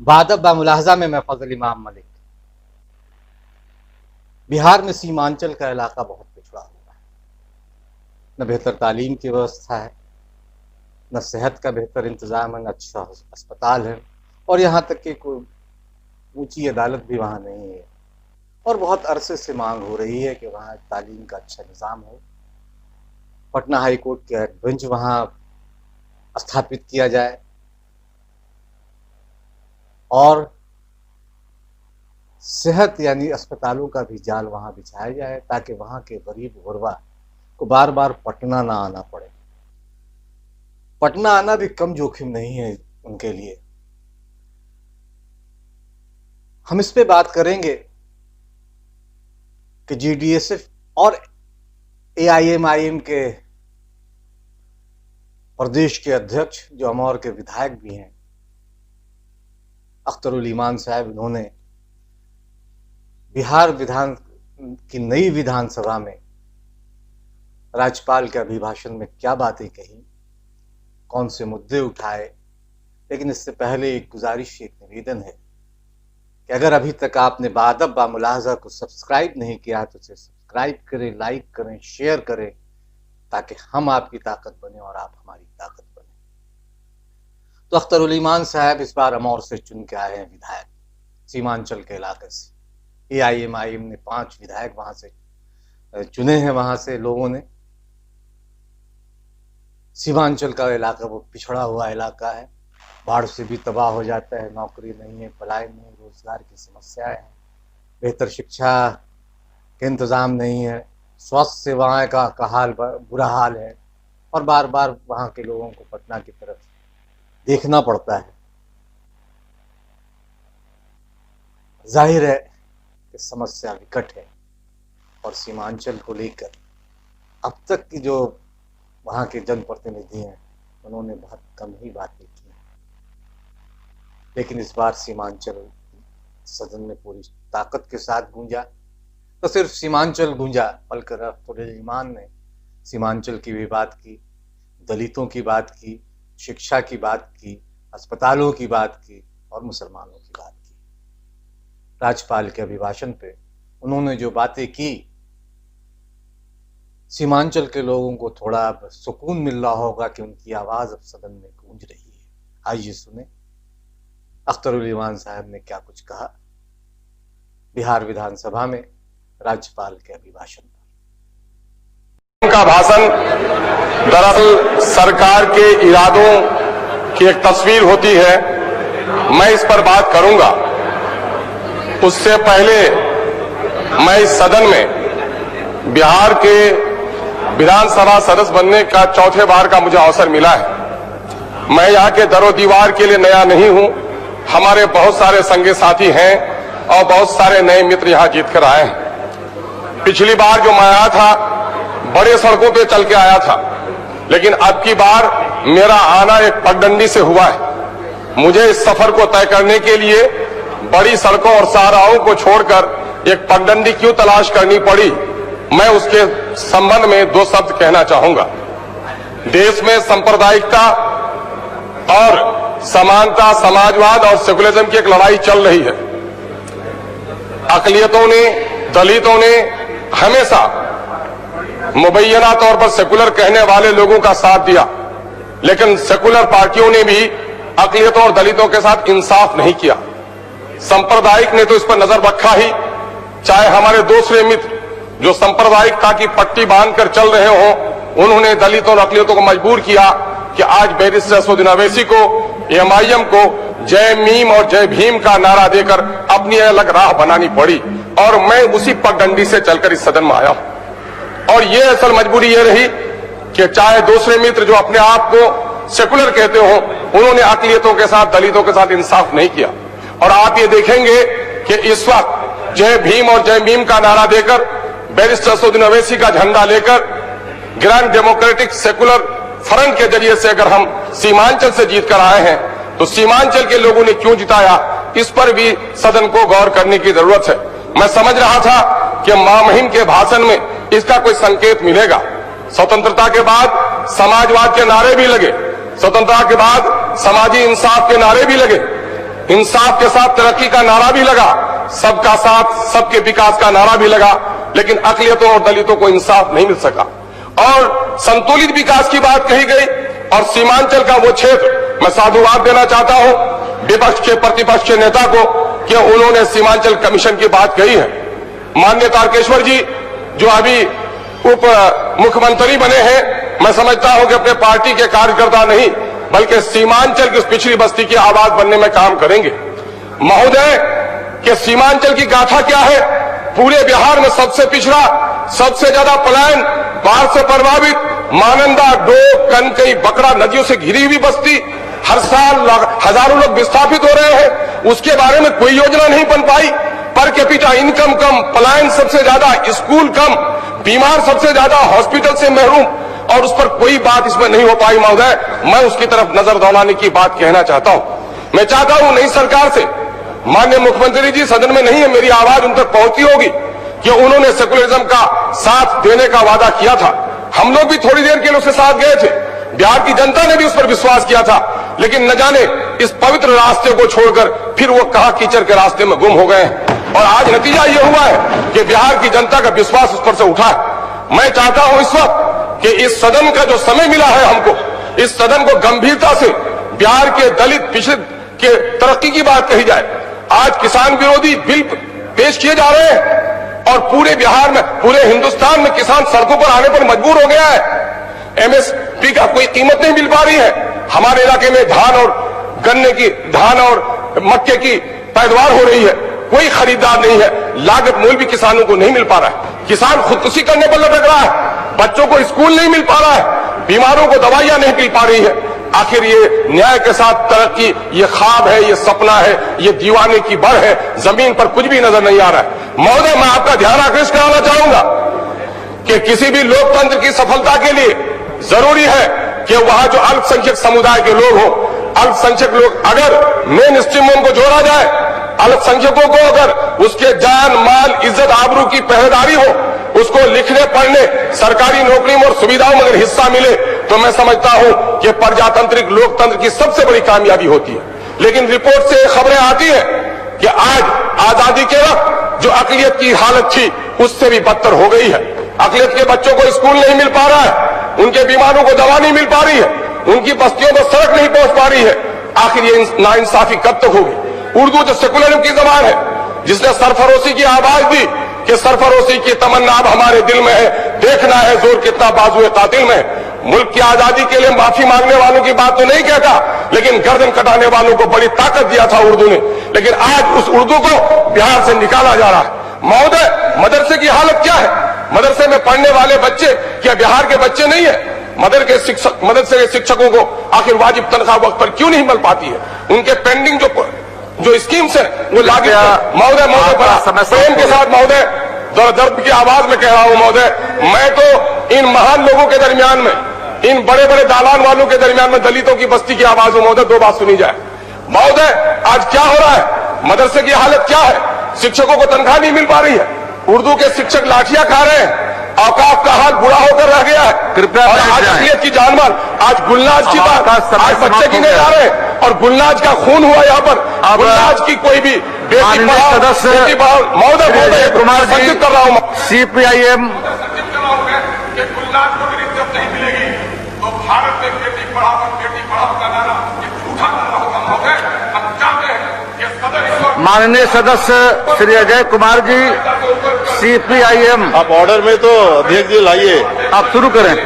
बादब बामुलाहजा में मैं फजल इमाम मलिक। बिहार में सीमांचल का इलाका बहुत पिछड़ा हुआ है। न बेहतर तालीम की व्यवस्था है, न सेहत का बेहतर इंतजाम है, न अच्छा अस्पताल है, और यहाँ तक कि कोई ऊंची अदालत भी वहाँ नहीं है। और बहुत अरसे से मांग हो रही है कि वहाँ तालीम का अच्छा निज़ाम हो। पटना हाई कोर्ट के बेंच वहाँ स्थापित किया जाए और सेहत यानी अस्पतालों का भी जाल वहाँ बिछाया जाए, ताकि वहाँ के गरीब गुरबा को बार बार पटना ना आना पड़े। पटना आना भी कम जोखिम नहीं है उनके लिए। हम इस पे बात करेंगे कि जीडीएसएफ और एआईएमआईएम के प्रदेश के अध्यक्ष, जो अमौर के विधायक भी हैं, अख्तरुल ईमान साहब, इन्होंने बिहार विधान की नई विधानसभा में राज्यपाल के अभिभाषण में क्या बातें कही, कौन से मुद्दे उठाए। लेकिन इससे पहले एक गुजारिश, एक निवेदन है कि अगर अभी तक आपने बादब बामुलाहजा को सब्सक्राइब नहीं किया तो उसे सब्सक्राइब करें, लाइक करें, शेयर करें, ताकि हम आपकी ताकत बने और आप हमारी ताकत बने। तो अख्तरुल ईमान साहब इस बार अमौर से चुन के आए हैं विधायक, सीमांचल के इलाके से। एआईएमआईएम ने 5 विधायक वहां से चुने हैं। वहां से लोगों ने, सीमांचल का इलाका वो पिछड़ा हुआ इलाका है, बाढ़ से भी तबाह हो जाता है, नौकरी नहीं है, पलायन नहीं, रोजगार की समस्याएं हैं, बेहतर शिक्षा के इंतजाम नहीं है, स्वास्थ्य सेवाएं का हाल बुरा हाल है, और बार बार वहां के लोगों को पटना की तरफ देखना पड़ता है। जाहिर है कि समस्या विकट है, और सीमांचल को लेकर अब तक की जो वहां के जनप्रतिनिधि हैं उन्होंने बहुत कम ही बातें की। लेकिन इस बार सीमांचल सदन में पूरी ताकत के साथ गूंजा। तो सिर्फ सीमांचल गूंजा, बल्कि अख्तरुल ईमान ने सीमांचल की भी बात की, दलितों की बात की, शिक्षा की बात की, अस्पतालों की बात की, और मुसलमानों की बात की। राज्यपाल के अभिभाषण पे उन्होंने जो बातें की, सीमांचल के लोगों को थोड़ा सुकून मिल रहा होगा कि उनकी आवाज अब सदन में गूंज रही है। आइए सुने अख्तरुल ईमान साहब ने क्या कुछ कहा बिहार विधानसभा में राज्यपाल के अभिभाषण पर। का भाषण दरअसल सरकार के इरादों की एक तस्वीर होती है। मैं इस पर बात करूंगा। उससे पहले मैं इस सदन में बिहार के विधानसभा सदस्य बनने का चौथे बार का मुझे अवसर मिला है। मैं यहाँ के दरो दीवार के लिए नया नहीं हूं। हमारे बहुत सारे संगी साथी हैं और बहुत सारे नए मित्र यहाँ जीत कर आए हैं। पिछली बार जो मैं आया था बड़े सड़कों पे चल के आया था, लेकिन अब की बार मेरा आना एक पगडंडी से हुआ है। मुझे इस सफर को तय करने के लिए बड़ी सड़कों और शाहराहों को छोड़कर एक पगडंडी क्यों तलाश करनी पड़ी, मैं उसके संबंध में 2 शब्द कहना चाहूंगा। देश में सांप्रदायिकता और समानता, समाजवाद और सेकुलरिज्म की एक लड़ाई चल रही है। अकलियतों ने, दलितों ने हमेशा मुबैना तौर पर सेकुलर कहने वाले लोगों का साथ दिया, लेकिन सेकुलर पार्टियों ने भी अकलियतों और दलितों के साथ इंसाफ नहीं किया। सांप्रदायिक ने तो इस पर नजर रखा ही, चाहे हमारे दूसरे मित्र जो सांप्रदायिकता की पट्टी बांधकर चल रहे हों, उन्होंने दलितों और अकलियतों को मजबूर किया कि आज बैरिस्टर असदुद्दीन अवैसी को, एमआईएम को जय मीम और जय भीम का नारा देकर अपनी अलग राह बनानी पड़ी, और मैं उसी पगडंडी से चलकर इस सदन में आया हूं। और ये असल मजबूरी ये रही कि चाहे दूसरे मित्र जो अपने आप को सेकुलर कहते हो, उन्होंने अकलियतों के साथ, दलितों के साथ इंसाफ नहीं किया। और आप ये देखेंगे कि इस वक्त जय भीम और जय मीम का नारा देकर, बैरिस्टर असदुद्दीन अवैसी का झंडा लेकर, ग्रैंड डेमोक्रेटिक सेकुलर फ्रंट के जरिए से अगर हम सीमांचल से जीत कर आए हैं, तो सीमांचल के लोगों ने क्यों जिताया, इस पर भी सदन को गौर करने की जरूरत है। मैं समझ रहा था कि मां मुहिम के भाषण में इसका कोई संकेत मिलेगा। स्वतंत्रता के बाद समाजवाद के नारे भी लगे, स्वतंत्रता के बाद समाजी इंसाफ के नारे भी लगे, इंसाफ के साथ तरक्की का नारा भी लगा, सबका साथ सबके विकास का नारा भी लगा, लेकिन अकलियतों और दलितों को इंसाफ नहीं मिल सका। और संतुलित विकास की बात कही गई और सीमांचल का वो क्षेत्र, मैं साधुवाद देना चाहता हूं विपक्ष के प्रतिपक्ष के नेता को कि उन्होंने सीमांचल कमीशन की बात कही है। माननीय तारकेश्वर जी जो अभी उप मुख्यमंत्री बने हैं, मैं समझता हूं कि अपने पार्टी के कार्यकर्ता नहीं बल्कि सीमांचल की उस पिछड़ी बस्ती की आवाज बनने में काम करेंगे। महोदय कि सीमांचल की गाथा क्या है? पूरे बिहार में सबसे पिछड़ा, सबसे ज्यादा पलायन, बाढ़ से प्रभावित, मानंदा, डोक, कनकई, बकरा नदियों से घिरी हुई बस्ती, हर साल हजारों लोग विस्थापित हो रहे हैं, उसके बारे में कोई योजना नहीं बन पाई। पर कैपिटा इनकम कम, पलायन सबसे ज्यादा, स्कूल कम, बीमार सबसे ज्यादा, हॉस्पिटल से महरूम, और उस पर कोई बात इसमें नहीं हो पाई। महोदय मैं उसकी तरफ नजर दौड़ाने की बात कहना चाहता हूं। मैं चाहता हूं नई सरकार से, माननीय मुख्यमंत्री जी सदन में नहीं है, मेरी आवाज उन तक पहुंचती होगी कि उन्होंने सेकुलरिज्म का साथ देने का वादा किया था। हम लोग भी थोड़ी देर के लिए उसके साथ गए थे, बिहार की जनता ने भी उस पर विश्वास किया था, लेकिन न जाने इस पवित्र रास्ते को छोड़कर फिर वो कहां कीचड़ के रास्ते में गुम हो गए हैं। और आज नतीजा ये हुआ है कि बिहार की जनता का विश्वास उस पर से उठा है। मैं चाहता हूं इस वक्त कि इस सदन का जो समय मिला है हमको, इस सदन को गंभीरता से बिहार के दलित पिछड़े के तरक्की की बात कही जाए। आज किसान विरोधी बिल पेश किए जा रहे हैं और पूरे बिहार में, पूरे हिंदुस्तान में किसान सड़कों पर आने पर मजबूर हो गया है। एमएसपी का कोई कीमत नहीं मिल पा रही है। हमारे इलाके में धान और मक्के की पैदावार हो रही है, कोई खरीदार नहीं है, लागत मूल्य भी किसानों को नहीं मिल पा रहा है। किसान खुदकुशी करने पर लटक रहा है, बच्चों को स्कूल नहीं मिल पा रहा है, बीमारों को दवाइयां नहीं मिल पा रही है। आखिर ये न्याय के साथ तरक्की, ये ख्वाब है, ये सपना है, ये दीवाने की बढ़ है, जमीन पर कुछ भी नजर नहीं आ रहा है। महोदय मैं आपका ध्यान आकृष्ट कराना चाहूंगा कि किसी भी लोकतंत्र की सफलता के लिए जरूरी है कि वहां जो अल्पसंख्यक समुदाय के लोग हो, अल्पसंख्यक लोग अगर मेन स्ट्रीम में उनको जोड़ा जाए, अल्पसंख्यकों को अगर उसके जान माल इज्जत आबरू की पहरेदारी हो, उसको लिखने पढ़ने सरकारी नौकरी में और सुविधाओं में अगर हिस्सा मिले, तो मैं समझता हूं कि प्रजातांत्रिक लोकतंत्र की सबसे बड़ी कामयाबी होती है। लेकिन रिपोर्ट से खबरें आती है कि आज आजादी के वक्त जो अकलियत की हालत थी उससे भी बदतर हो गई है। अकलियत के बच्चों को स्कूल नहीं मिल पा रहा है, उनके बीमारों को दवा नहीं मिल पा रही है, उनकी बस्तियों पर सड़क नहीं पहुंच पा रही है। आखिर ये नाइंसाफी कब तक होगी? उर्दू जो सेकुलरिज्म की जबान है, जिसने सरफरोशी की आवाज दी कि सरफरोशी की तमन्ना अब हमारे दिल में है, देखना है जोर कितना बाजुए कातिल में है। मुल्क की आजादी के लिए माफी मांगने वालों की बात तो नहीं कहता, लेकिन गर्दन कटाने वालों को बड़ी ताकत दिया था उर्दू ने, लेकिन आज उस उर्दू को बिहार से निकाला जा रहा है। महोदय मदरसे की हालत क्या है? मदरसे में पढ़ने वाले बच्चे क्या बिहार के बच्चे नहीं है? मदरसे के शिक्षकों को आखिर वाजिब तनख्वाह वक्त पर क्यों नहीं मिल पाती है? उनके पेंडिंग जो स्कीम्स है वो लागू। महोदय प्रेम के साथ महोदय दर्द की आवाज में कह रहा हूं महोदय, मैं तो इन महान लोगों के दरमियान में, इन बड़े बड़े दालान वालों के दरमियान में दलितों की बस्ती की आवाज हूं। महोदय दो बात सुनी जाए। महोदय आज क्या हो रहा है? मदरसे की हालत क्या है? शिक्षकों को तनख्वाह नहीं मिल पा रही है, उर्दू के शिक्षक लाठियां खा रहे हैं, औकाफ का हाल बुरा होकर रह गया है। कृपया आज अकलियत की जानमाल, आज गुलनाज की बात, आज बच्चे गिने जा रहे हैं और गुलनाज का खून हुआ यहाँ पर। गुलनाज की कोई भी बेटी पढ़ाओ, महोदय कुमार जी कर रहा हूँ CPIM गुलनाज को भी इज्जत नहीं मिलेगी तो भारत में बेटी पढ़ाओ का नारा झूठा नारा होगा। महोदय हम चाहते हैं कि सदन, माननीय सदस्य श्री अजय कुमार जी CPIM, आप ऑर्डर में तो अध्यक्ष जी लाइए। आप शुरू करें।